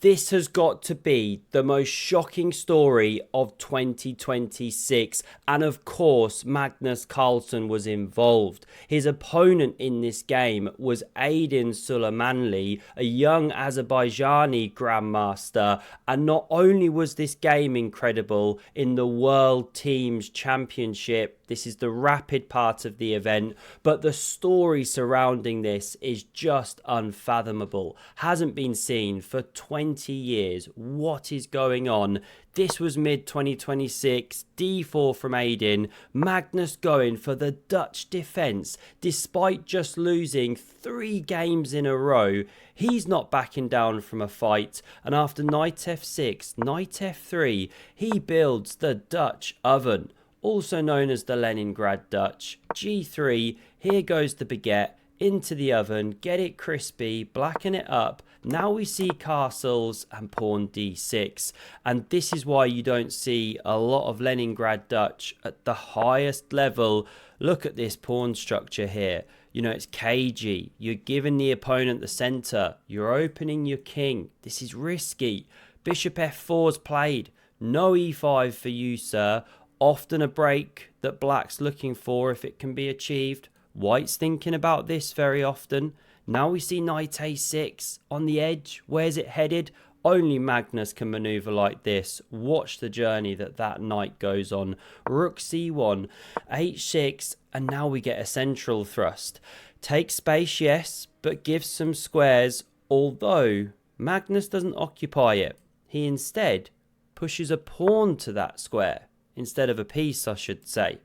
This has got to be the most shocking story of 2026, and of course Magnus Carlsen was involved. His opponent in this game was Aydin Suleymanli, a young Azerbaijani grandmaster, and not only was this game incredible in the World Teams Championship, this is the rapid part of the event, but the story surrounding this is just unfathomable. Hasn't been seen for 20 years. What is going on? This was mid-2026, d4 from Aydin, Magnus going for the Dutch defence. Despite just losing 3 games in a row, he's not backing down from a fight, and after knight f6, knight f3, he builds the Dutch oven, also known as the Leningrad Dutch. g3, here goes the baguette, into the oven, get it crispy, blacken it up. Now we see castles and pawn d6, and this is why you don't see a lot of Leningrad Dutch at the highest level. Look at this pawn structure here. You know, it's cagey. You're giving the opponent the center. You're opening your king. This is risky. Bishop f4 is played. No e5 for you, sir. Often a break that black's looking for if it can be achieved. White's thinking about this very often. Now we see knight a6 on the edge. Where's it headed? Only Magnus can maneuver like this. Watch the journey that knight goes on. Rook c1, h6, and now we get a central thrust. Take space, yes, but gives some squares, although Magnus doesn't occupy it. He instead pushes a pawn to that square, instead of a piece, I should say.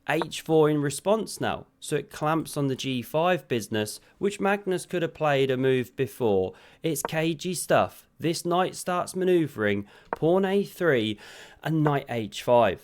h4 in response now, so it clamps on the g5 business, which Magnus could have played a move before. It's cagey stuff. This knight starts manoeuvring, pawn a3 and knight h5.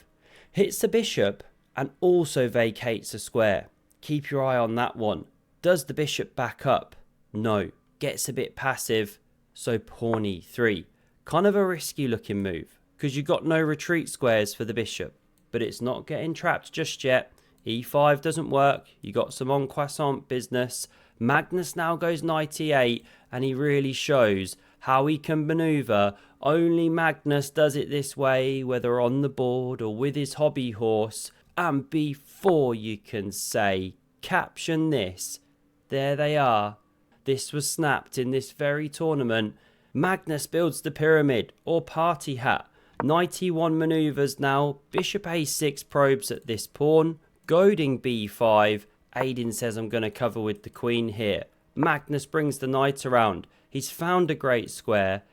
Hits the bishop and also vacates a square. Keep your eye on that one. Does the bishop back up? No. Gets a bit passive, so pawn e3. Kind of a risky looking move, because you've got no retreat squares for the bishop. But it's not getting trapped just yet. e5 doesn't work. You got some en passant business. Magnus now goes knight e8, and he really shows how he can maneuver. Only Magnus does it this way, whether on the board or with his hobby horse. And before you can say, caption this, there they are. This was snapped in this very tournament. Magnus builds the pyramid, or party hat. Knight e1 manoeuvres now, bishop a6 probes at this pawn, goading b5, Aydin says I'm going to cover with the queen here. Magnus brings the knight around, he's found a great square.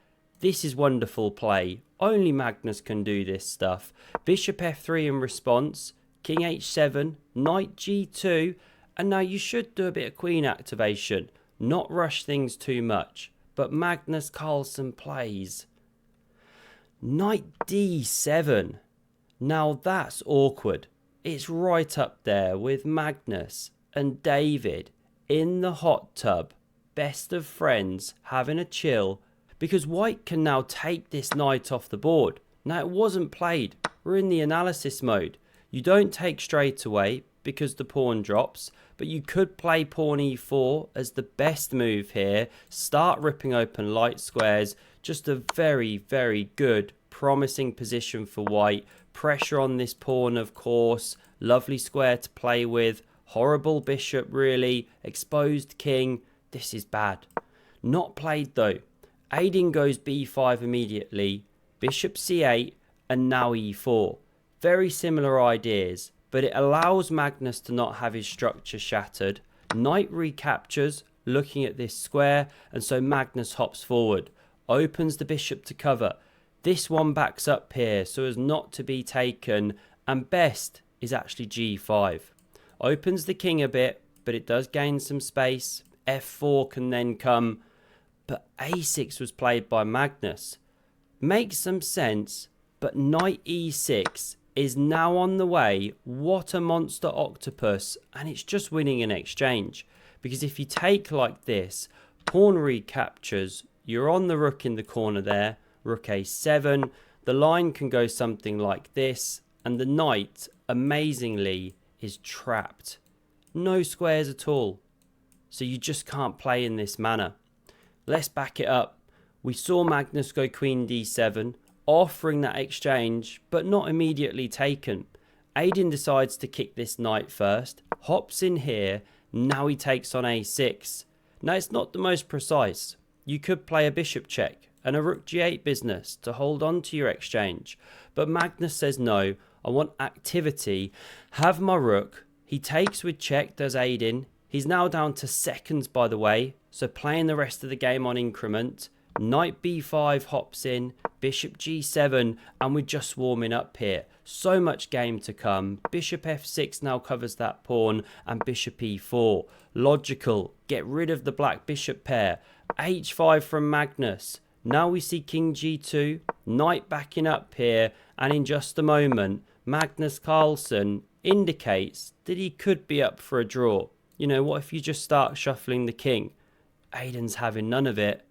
This is wonderful play, only Magnus can do this stuff. Bishop f3 in response, king h7, knight g2, and now you should do a bit of queen activation, not rush things too much, but Magnus Carlsen plays knight d7. Now that's awkward. It's right up there with Magnus and David in the hot tub, best of friends, having a chill, because white can now take this knight off the board. Now it wasn't played. We're in the analysis mode. You don't take straight away because the pawn drops, but you could play pawn e4 as the best move here. Start ripping open light squares. Just a very, very good, promising position for white. Pressure on this pawn, of course. Lovely square to play with. Horrible bishop, really. Exposed king. This is bad. Not played, though. Aydin goes b5 immediately. Bishop c8, and now e4. Very similar ideas, but it allows Magnus to not have his structure shattered. Knight recaptures, looking at this square, and so Magnus hops forward. Opens the bishop to cover. This one backs up here so as not to be taken, and best is actually g5. Opens the king a bit, but it does gain some space. f4 can then come, but a6 was played by Magnus. Makes some sense, but knight e6 is now on the way. What a monster octopus, and it's just winning an exchange, because if you take like this, pawn recaptures, you're on the rook in the corner there, rook a7, the line can go something like this, and the knight, amazingly, is trapped. No squares at all, so you just can't play in this manner. Let's back it up. We saw Magnus go queen d7, offering that exchange, but not immediately taken. Aiden decides to kick this knight first, hops in here, now he takes on a6. Now it's not the most precise. You could play a bishop check and a rook g8 business to hold on to your exchange, but Magnus says no, I want activity, have my rook. He takes with check, does Aiden. He's now down to seconds, by the way, so playing the rest of the game on increment. Knight b5 hops in, bishop g7, and we're just warming up here. So much game to come. Bishop f6 now covers that pawn, and bishop e4. Logical, get rid of the black bishop pair. h5 from Magnus. Now we see king g2, knight backing up here, and in just a moment, Magnus Carlsen indicates that he could be up for a draw. You know, what if you just start shuffling the king? Aiden's having none of it.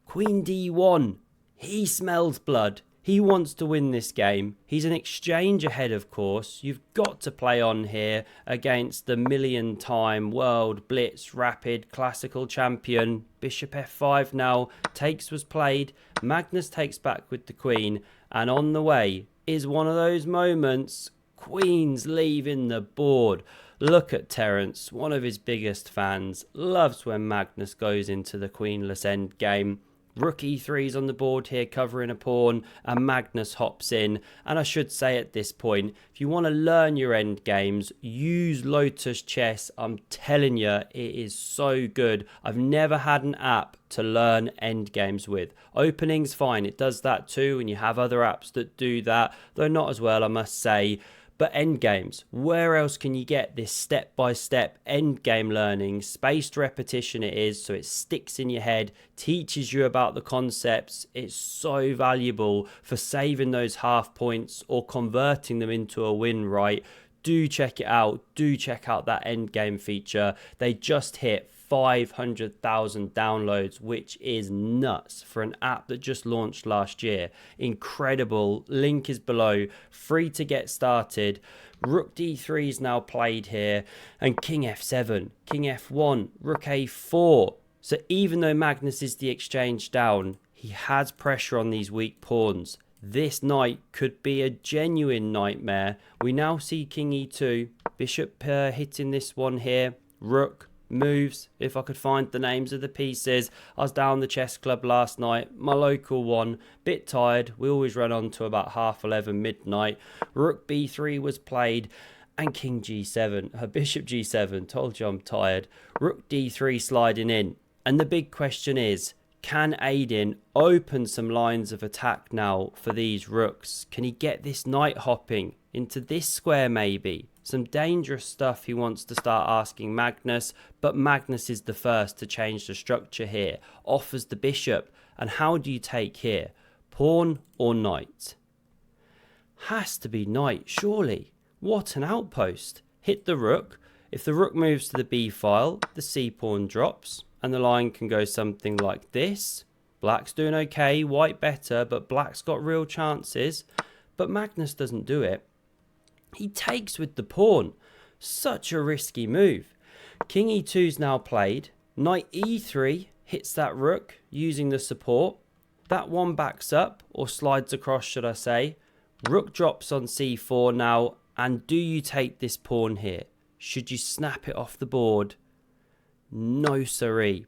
Queen d1. He smells blood. He wants to win this game. He's an exchange ahead, of course. You've got to play on here against the million-time world blitz rapid classical champion. Bishop f5 now. Takes was played. Magnus takes back with the queen. And on the way is one of those moments. Queen's leaving the board. Look at Terence, one of his biggest fans. Loves when Magnus goes into the queenless endgame. Rook e3's on the board here, covering a pawn, and Magnus hops in. And I should say at this point, if you want to learn your endgames, use Lotus Chess. I'm telling you, it is so good. I've never had an app to learn endgames with. Opening's fine, it does that too, and you have other apps that do that, though not as well, I must say. But endgames, where else can you get this step-by-step endgame learning? Spaced repetition it is, so it sticks in your head, teaches you about the concepts. It's so valuable for saving those half points or converting them into a win, right? Do check it out. Do check out that endgame feature. They just hit 500,000 downloads, which is nuts for an app that just launched last year. Incredible. Link is below. Free to get started. Rook d3 is now played here, and king f7, king f1, rook a4. So even though Magnus is the exchange down, he has pressure on these weak pawns. This knight could be a genuine nightmare. We now see king e2, bishop hitting this one here, rook moves. If I could find the names of the pieces. I was down the chess club last night, my local one, bit tired. We always run on to about 11:30 midnight. Rook b3 was played, and king g7, bishop g7. Told you I'm tired. Rook d3 sliding in, and the big question is, can Aiden open some lines of attack now for these rooks? Can he get this knight hopping into this square maybe? Some dangerous stuff he wants to start asking Magnus, but Magnus is the first to change the structure here. Offers the bishop, and how do you take here? Pawn or knight? Has to be knight, surely. What an outpost. Hit the rook. If the rook moves to the b file, the c pawn drops, and the line can go something like this. Black's doing okay, white better, but black's got real chances. But Magnus doesn't do it. He takes with the pawn. Such a risky move. King e2 is now played. Knight e3 hits that rook using the support. That one backs up, or slides across should I say. Rook drops on c4 now, and do you take this pawn here? Should you snap it off the board? No siree.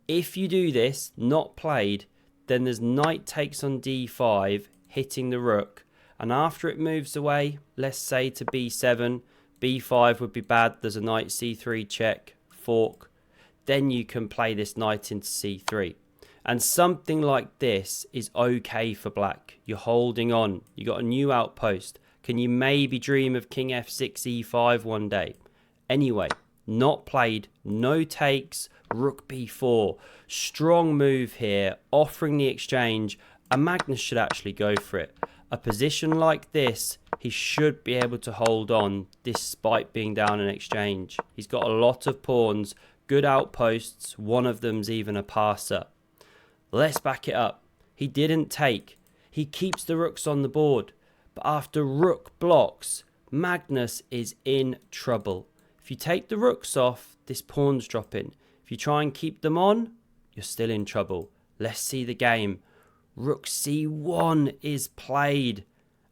If you do this, not played, then there's knight takes on d5, hitting the rook. And after it moves away, let's say to b7, b5 would be bad. There's a knight c3 check, fork. Then you can play this knight into c3. And something like this is okay for black. You're holding on. You got a new outpost. Can you maybe dream of king f6, e5 one day? Anyway, not played, no takes, rook b4. Strong move here, offering the exchange, and Magnus should actually go for it. A position like this, he should be able to hold on despite being down in exchange. He's got a lot of pawns, good outposts, one of them's even a passer. Let's back it up. He didn't take. He keeps the rooks on the board, but after rook blocks, Magnus is in trouble. If you take the rooks off, this pawn's dropping. If you try and keep them on, you're still in trouble. Let's see the game. Rook c1 is played,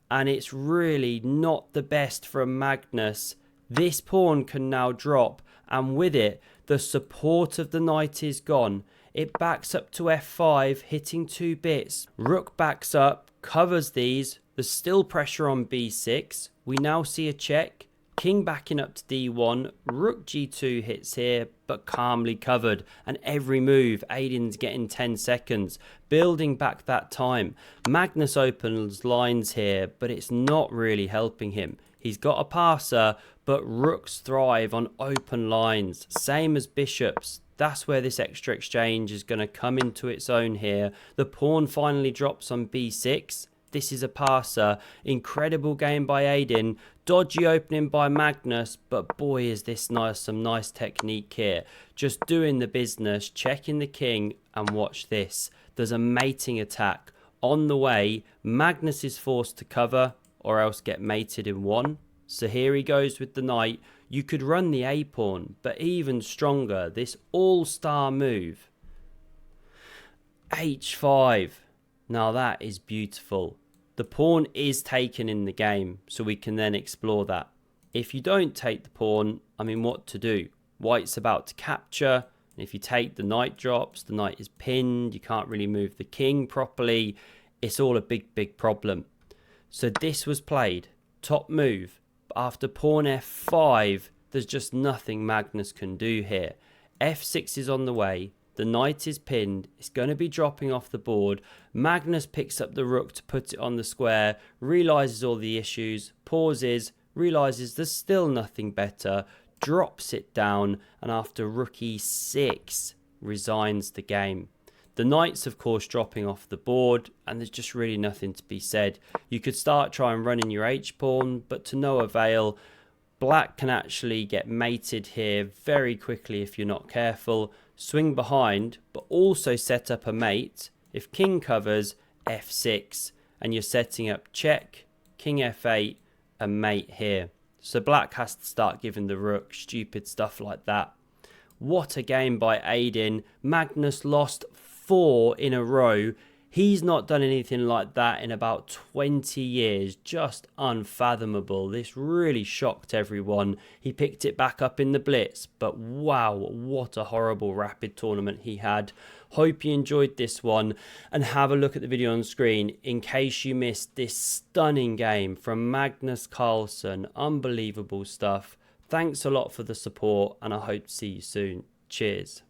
and it's really not the best from Magnus. This pawn can now drop, and with it, the support of the knight is gone. It backs up to f5, hitting 2 bits. Rook backs up, covers these. There's still pressure on b6. We now see a check. King backing up to d1. Rook g2 hits here, but calmly covered. And every move, Aiden's getting 10 seconds, building back that time. Magnus opens lines here, but it's not really helping him. He's got a passer, but rooks thrive on open lines, same as bishops. That's where this extra exchange is going to come into its own here. The pawn finally drops on b6. This is a passer. Incredible game by Aiden. Dodgy opening by Magnus, but boy is this some nice technique here. Just doing the business, checking the king, and watch this. There's a mating attack on the way. Magnus is forced to cover or else get mated in one. So here he goes with the knight. You could run the a-pawn, but even stronger, this all-star move. h5. Now that is beautiful. The pawn is taken in the game, so we can then explore that. If you don't take the pawn, I mean, what to do? White's about to capture. If you take, the knight drops, the knight is pinned, you can't really move the king properly. It's all a big problem. So this was played, top move. But after pawn f5, there's just nothing Magnus can do here. f6 is on the way. The knight is pinned. It's going to be dropping off the board. Magnus picks up the rook to put it on the square, realises all the issues, pauses, realises there's still nothing better, drops it down, and after rook e6, resigns the game. The knight's of course dropping off the board, and there's just really nothing to be said. You could start trying running your h-pawn, but to no avail. Black can actually get mated here very quickly if you're not careful. Swing behind, but also set up a mate. If king covers, f6, and you're setting up check, king f8, and mate here. So black has to start giving the rook stupid stuff like that. What a game by Aiden. Magnus lost 4 in a row. He's not done anything like that in about 20 years. Just unfathomable. This really shocked everyone. He picked it back up in the Blitz, but wow, what a horrible rapid tournament he had. Hope you enjoyed this one, and have a look at the video on screen in case you missed this stunning game from Magnus Carlsen. Unbelievable stuff. Thanks a lot for the support, and I hope to see you soon. Cheers.